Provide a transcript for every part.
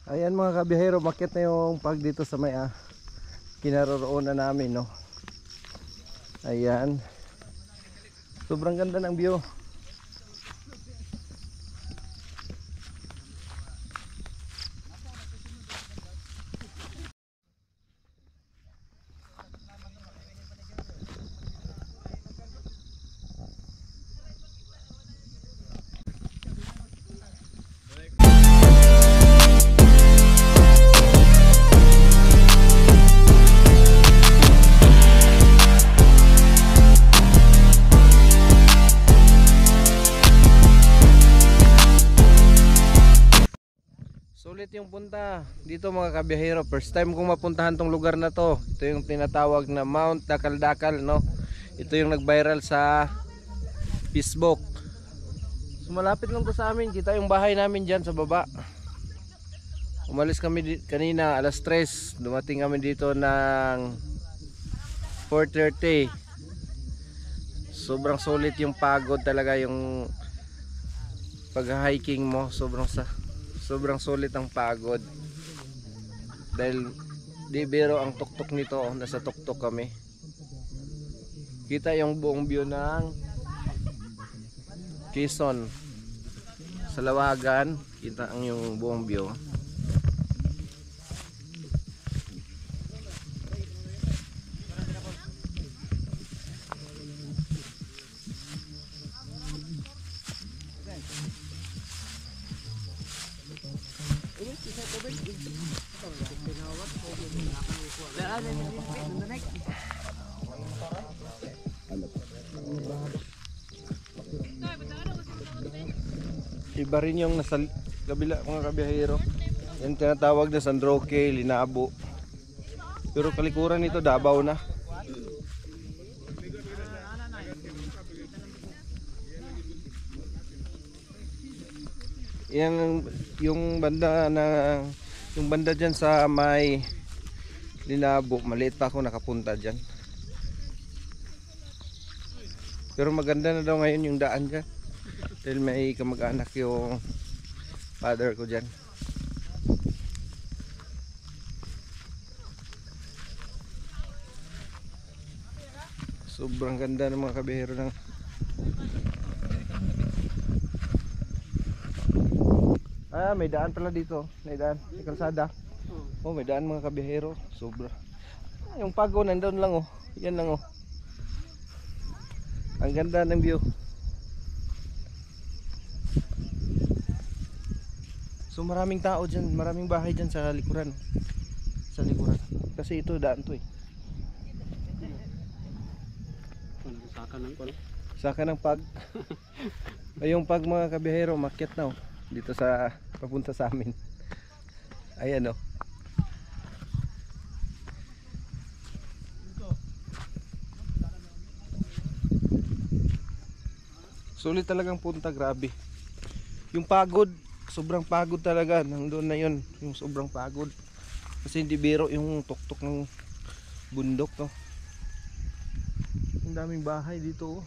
Ayan mga kabihero, makit na yung pag dito sa may kinaroroonan namin, no. Ayan. Sobrang ganda ng view. Sulit yung punta dito mga kabiyahero. First time kong mapuntahan tong lugar na to. Ito yung tinatawag na Mount Dakal-Dakal, no. Ito yung nag-viral sa Facebook. So malapit lang to sa amin. Kita yung bahay namin dyan sa baba. Umalis kami kanina alas 3. Dumating kami dito ng 4:30. Sobrang sulit yung pagod talaga, yung pag-hiking mo. Sobrang sulit ang pagod. Dahil di biro ang tuktok nito, nasa tuktok kami. Kita yung buong view ng Quezon. Sa lawagan, kita ang yung buong view. Iba rin yung nasa kabila mga kabiyahero. Yan tinatawag na San Roque, Linabo. Pero kalikuran nito Davao na. Yan yung banda dyan sa may Linabo, maliit pa ako nakapunta dyan. Pero maganda na daw ngayon yung daan dyan. Dahil may kamag-anak yung father ko dyan. Sobrang ganda ng mga kabihero ng may daan pala dito. May daan, may kalsada. Oh, may daan mga kabihero. Sobra. Yung pago nandun lang, oh. Yan lang, oh. Ang ganda ng view. So maraming tao dyan, maraming bahay dyan sa likuran. Sa likuran. Kasi ito daan to eh. Saka ng pag. Ay yung pag mga kabihero, makyat na, oh. Dito sa papunta sa amin. Ayan, oh. Sulit talagang punta, grabe. Yung pagod, sobrang pagod talaga. Nandun na yun, yung sobrang pagod. Kasi hindi biro yung tuktok ng bundok, no. Ang daming bahay dito, oh.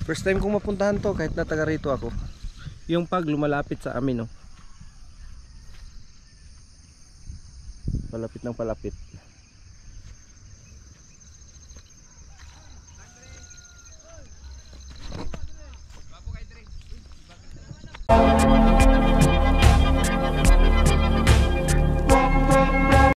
First time kong mapuntahan to kahit na taga rito ako. Yung pag lumalapit sa amin, no. Palapit ng palapit.